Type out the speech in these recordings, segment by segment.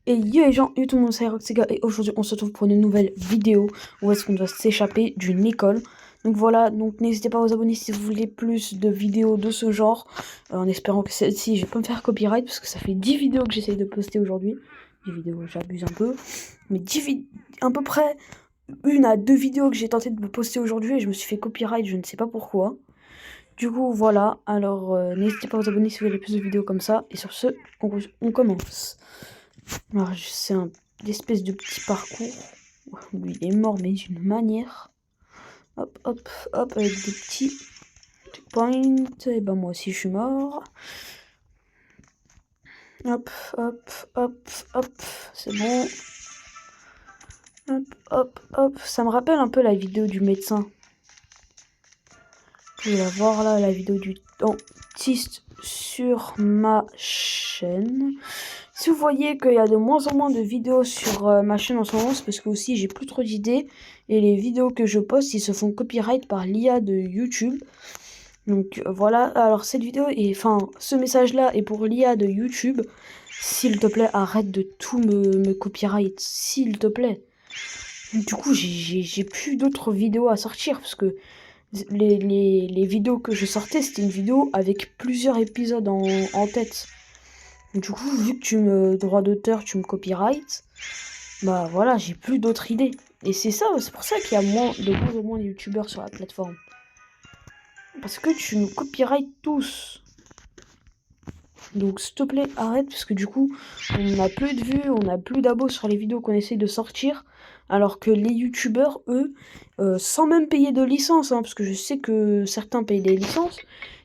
Et yo les gens, yo tout le monde, c'est Roxega et aujourd'hui on se retrouve pour une nouvelle vidéo où est-ce qu'on doit s'échapper d'une école. Donc voilà, donc n'hésitez pas à vous abonner si vous voulez plus de vidéos de ce genre, en espérant que celle-ci, je vais pas me faire copyright parce que ça fait 10 vidéos que j'essaye de poster aujourd'hui. 10 vidéos, j'abuse un peu, mais à peu près 1 à 2 vidéos que j'ai tenté de me poster aujourd'hui et je me suis fait copyright, je ne sais pas pourquoi. Du coup voilà, alors n'hésitez pas à vous abonner si vous voulez plus de vidéos comme ça et sur ce, on commence. Alors, c'est un espèce de petit parcours. Lui, il est mort, mais d'une manière. Hop, hop, hop, avec des petits checkpoints. Et ben, moi aussi, je suis mort. Hop, hop, hop, hop. C'est bon. Hop, hop, hop. Ça me rappelle un peu la vidéo du médecin. Vous pouvez la voir là, la vidéo du dentiste sur ma chaîne. Si vous voyez qu'il y a de moins en moins de vidéos sur ma chaîne en ce moment, c'est parce que aussi j'ai plus trop d'idées et les vidéos que je poste, ils se font copyright par l'IA de YouTube. Donc voilà, alors cette vidéo ce message là est pour l'IA de YouTube. S'il te plaît, arrête de tout me copyright, s'il te plaît. Du coup, j'ai plus d'autres vidéos à sortir parce que les vidéos que je sortais, c'était une vidéo avec plusieurs épisodes en tête. Du coup, vu que droit d'auteur, tu me copyright, bah voilà, j'ai plus d'autres idées. Et c'est pour ça qu'il y a de moins en moins de youtubeurs sur la plateforme. Parce que tu nous copyright tous. Donc s'il te plaît, arrête, parce que du coup, on n'a plus de vues, on n'a plus d'abos sur les vidéos qu'on essaie de sortir. Alors que les youtubeurs, eux, sans même payer de licence, parce que je sais que certains payent des licences,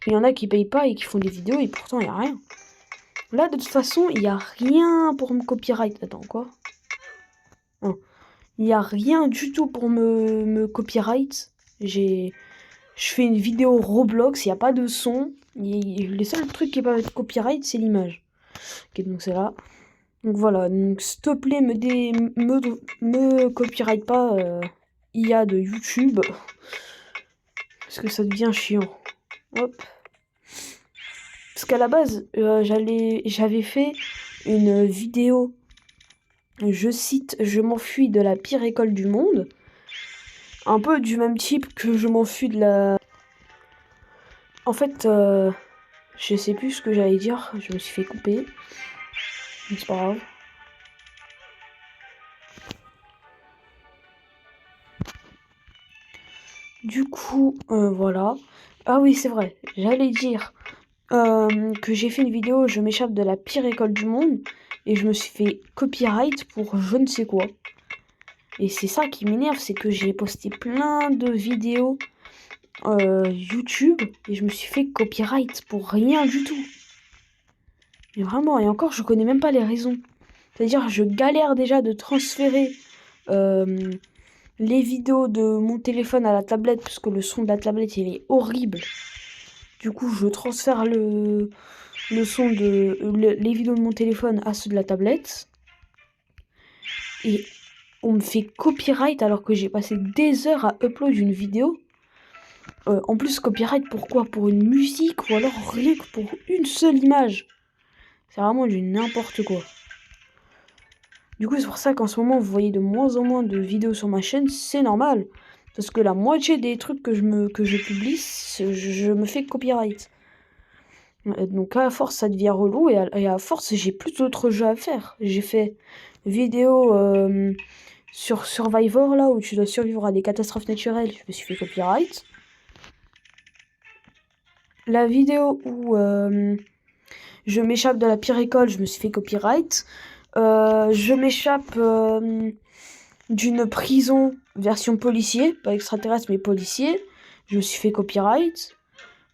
il y en a qui payent pas et qui font des vidéos et pourtant il n'y a rien. Là, de toute façon, il n'y a rien pour me copyright. Attends, quoi? Non. Il n'y a rien du tout pour me copyright. Je fais une vidéo Roblox, il n'y a pas de son. Les seuls trucs qui peuvent être copyright, c'est l'image. Ok, donc c'est là. Donc voilà, donc s'il te plaît, me copyright pas IA de YouTube. Parce que ça devient chiant. Hop. Parce qu'à la base, j'avais fait une vidéo, je cite, je m'enfuis de la pire école du monde. Un peu du même type que je m'enfuis de la... En fait, je sais plus ce que j'allais dire, je me suis fait couper. Mais c'est pas grave. Du coup, voilà. Ah oui, c'est vrai, j'allais dire que j'ai fait une vidéo, je m'échappe de la pire école du monde, et je me suis fait copyright pour je ne sais quoi. Et c'est ça qui m'énerve, c'est que j'ai posté plein de vidéos YouTube, et je me suis fait copyright pour rien du tout. Mais vraiment, et encore, je connais même pas les raisons. C'est-à-dire, je galère déjà de transférer les vidéos de mon téléphone à la tablette, parce que le son de la tablette, il est horrible. Du coup, je transfère le son les vidéos de mon téléphone à ceux de la tablette. Et on me fait copyright alors que j'ai passé des heures à upload une vidéo. En plus, copyright, pourquoi? Pour une musique ou alors rien que pour une seule image. C'est vraiment du n'importe quoi. Du coup, c'est pour ça qu'en ce moment, vous voyez de moins en moins de vidéos sur ma chaîne, c'est normal. Parce que la moitié des trucs que je publie, je me fais copyright. Donc à force, ça devient relou, et à force, j'ai plus d'autres jeux à faire. J'ai fait vidéo sur Survivor, là, où tu dois survivre à des catastrophes naturelles, je me suis fait copyright. La vidéo où je m'échappe de la pire école, je me suis fait copyright. Je m'échappe d'une prison version policier, pas extraterrestre mais policier. Je me suis fait copyright.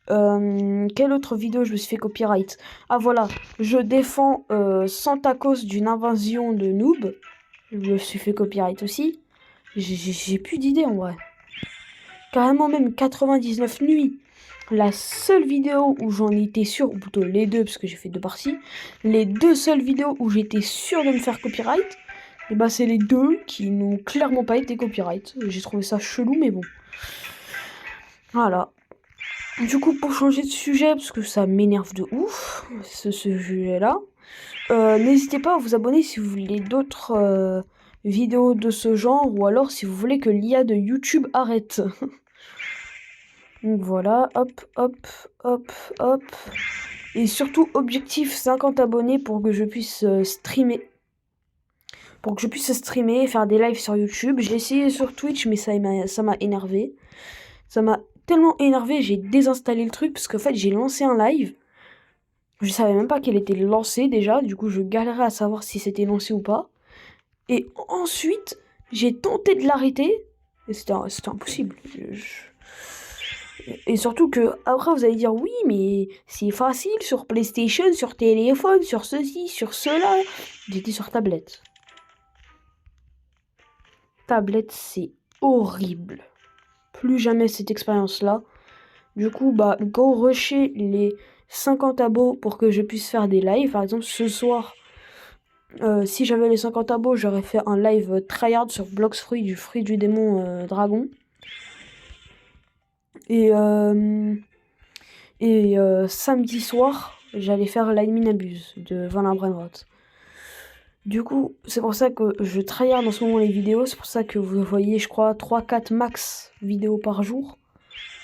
Quelle autre vidéo je me suis fait copyright? Ah voilà, je défends Santa Claus d'une invasion de noob. Je me suis fait copyright aussi. J'ai plus d'idées en vrai. Carrément même 99 nuits. La seule vidéo où j'en étais sûr, ou plutôt les deux, parce que j'ai fait 2 parties, les 2 seules vidéos où j'étais sûr de me faire copyright, et bah c'est les 2 qui n'ont clairement pas été copyright. J'ai trouvé ça chelou, mais bon. Voilà. Du coup, pour changer de sujet, parce que ça m'énerve de ouf, ce sujet-là, N'hésitez pas à vous abonner si vous voulez d'autres vidéos de ce genre, ou alors si vous voulez que l'IA de YouTube arrête. Donc voilà, hop, hop, hop, hop. Et surtout, objectif 50 abonnés pour que je puisse streamer. Pour que je puisse streamer et faire des lives sur YouTube. J'ai essayé sur Twitch, mais ça m'a énervé. Ça m'a tellement énervé, j'ai désinstallé le truc, parce qu'en fait, j'ai lancé un live. Je savais même pas qu'elle était lancée déjà, du coup je galérais à savoir si c'était lancé ou pas. Et ensuite, j'ai tenté de l'arrêter, et c'était impossible. Et surtout que, après vous allez dire, oui, mais c'est facile sur PlayStation, sur téléphone, sur ceci, sur cela. J'étais sur tablette. Tablette, c'est horrible. Plus jamais cette expérience-là. Du coup, bah, go rusher les 50 abos pour que je puisse faire des lives. Par exemple, ce soir, si j'avais les 50 abos, j'aurais fait un live tryhard sur Blox Fruit du démon dragon. Et samedi soir, j'allais faire Lightning Abuse de Van Brainrot. Du coup, c'est pour ça que je tryhard en ce moment les vidéos. C'est pour ça que vous voyez, je crois, 3-4 max vidéos par jour.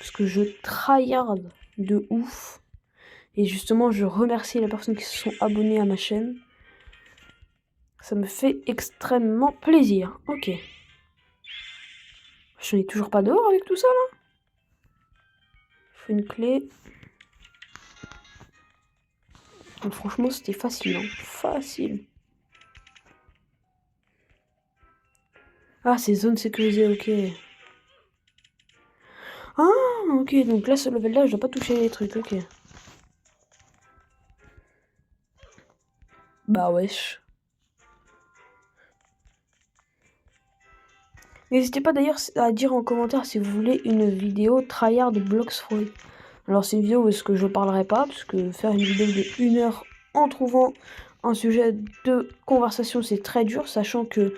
Parce que je tryhard de ouf. Et justement, je remercie les personnes qui se sont abonnées à ma chaîne. Ça me fait extrêmement plaisir. Ok. Je n'ai toujours pas dehors avec tout ça, là. Il faut une clé. Donc, franchement, c'était facile. Hein. Facile. Ah, c'est zone sécurisée, ok. Ah, ok. Donc là, ce level-là, je dois pas toucher les trucs, ok. Bah, wesh. N'hésitez pas d'ailleurs à dire en commentaire si vous voulez une vidéo tryhard de Blox Fruit. Alors c'est une vidéo où est-ce que je parlerai pas, parce que faire une vidéo de 1 heure en trouvant un sujet de conversation c'est très dur, sachant que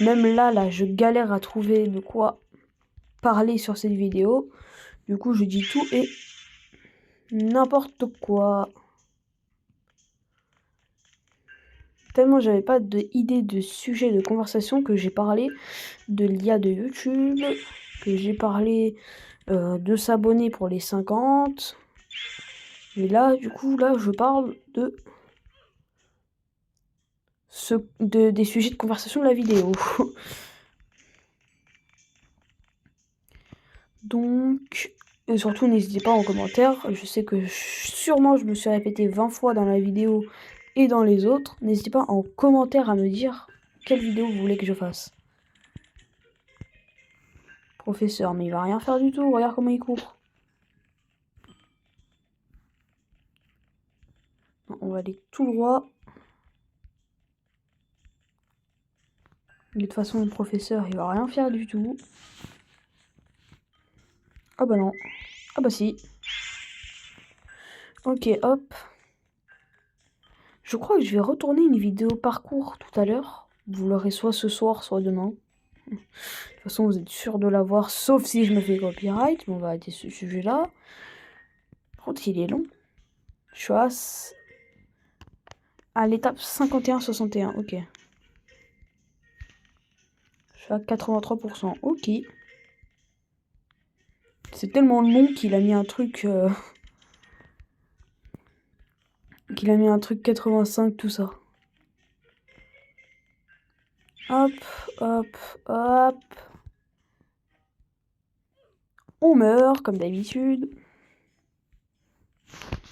même là je galère à trouver de quoi parler sur cette vidéo. Du coup je dis tout et n'importe quoi. Tellement j'avais pas d'idée de sujet de conversation que j'ai parlé de l'IA de YouTube, que j'ai parlé de s'abonner pour les 50. Et là, du coup, là, je parle des sujets de conversation de la vidéo. Donc, et surtout, n'hésitez pas en commentaire. Je sais que sûrement, je me suis répété 20 fois dans la vidéo et dans les autres. N'hésitez pas en commentaire à me dire quelle vidéo vous voulez que je fasse. Professeur, mais il va rien faire du tout. Regarde comment il court. On va aller tout droit. De toute façon, le professeur, il va rien faire du tout. Ah bah non. Ah bah si. Ok, hop. Je crois que je vais retourner une vidéo parcours tout à l'heure. Vous l'aurez soit ce soir, soit demain. De toute façon, vous êtes sûr de l'avoir, sauf si je me fais copyright. Mais on va arrêter ce sujet-là. Par contre, il est long. Je suis à l'étape 51-61. Ok. Je suis à 83%. Ok. C'est tellement long qu'il a mis un truc... qu'il a mis un truc 85, tout ça. Hop, hop, hop. On meurt, comme d'habitude.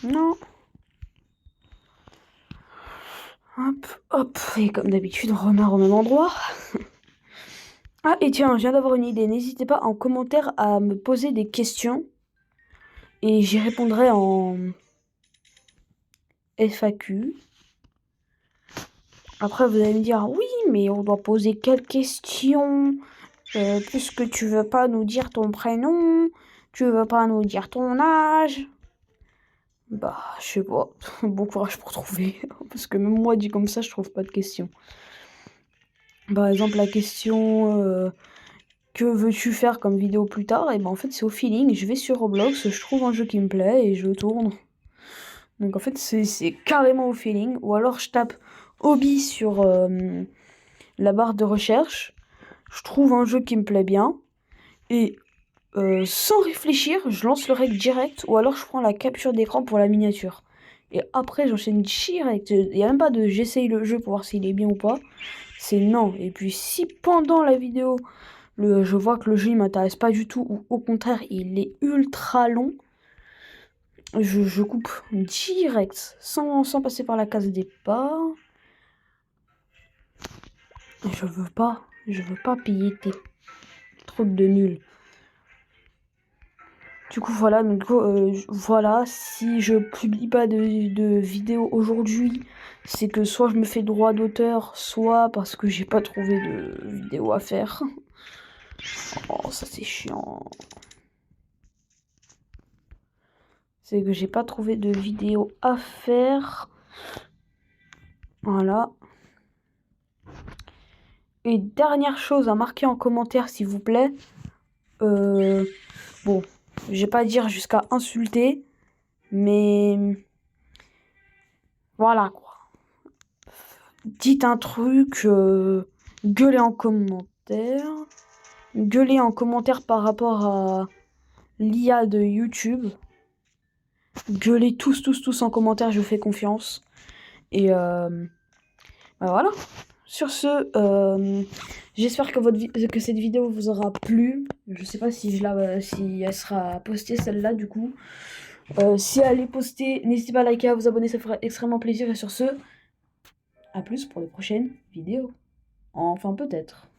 Non. Hop, hop. Et comme d'habitude, on remeurt au même endroit. Ah, et tiens, je viens d'avoir une idée. N'hésitez pas en commentaire à me poser des questions. Et j'y répondrai en FAQ. Après, vous allez me dire, oui, mais on doit poser quelles questions puisque tu veux pas nous dire ton prénom, tu veux pas nous dire ton âge. Bah, je sais pas. Bon courage pour trouver. Parce que même moi, dit comme ça, je trouve pas de questions. Par exemple, la question que veux-tu faire comme vidéo plus tard? Et ben en fait, c'est au feeling. Je vais sur Roblox, je trouve un jeu qui me plaît et je tourne. Donc en fait, c'est carrément au feeling. Ou alors je tape hobby sur la barre de recherche. Je trouve un jeu qui me plaît bien. Et sans réfléchir, je lance le rec direct. Ou alors je prends la capture d'écran pour la miniature. Et après, j'enchaîne direct. Il n'y a même pas de j'essaye le jeu pour voir s'il est bien ou pas. C'est non. Et puis si pendant la vidéo, je vois que le jeu il m'intéresse pas du tout, ou au contraire, il est ultra long, je coupe direct, sans passer par la case départ. Je veux pas payer tes trucs de nul. Du coup, voilà, donc voilà, si je publie pas de vidéo aujourd'hui, c'est que soit je me fais droit d'auteur, soit parce que j'ai pas trouvé de vidéo à faire. Oh, ça c'est chiant. C'est que j'ai pas trouvé de vidéo à faire. Voilà. Et dernière chose à marquer en commentaire, s'il vous plaît. Bon, je vais pas dire jusqu'à insulter, mais voilà quoi. Dites un truc, gueulez en commentaire. Gueulez en commentaire par rapport à l'IA de YouTube. Gueulez tous en commentaire, je vous fais confiance. Et bah voilà. Sur ce, j'espère que cette vidéo vous aura plu. Je sais pas si si elle sera postée celle-là du coup. Si elle est postée, n'hésitez pas à liker, à vous abonner, ça ferait extrêmement plaisir. Et sur ce, à plus pour les prochaines vidéos. Enfin peut-être.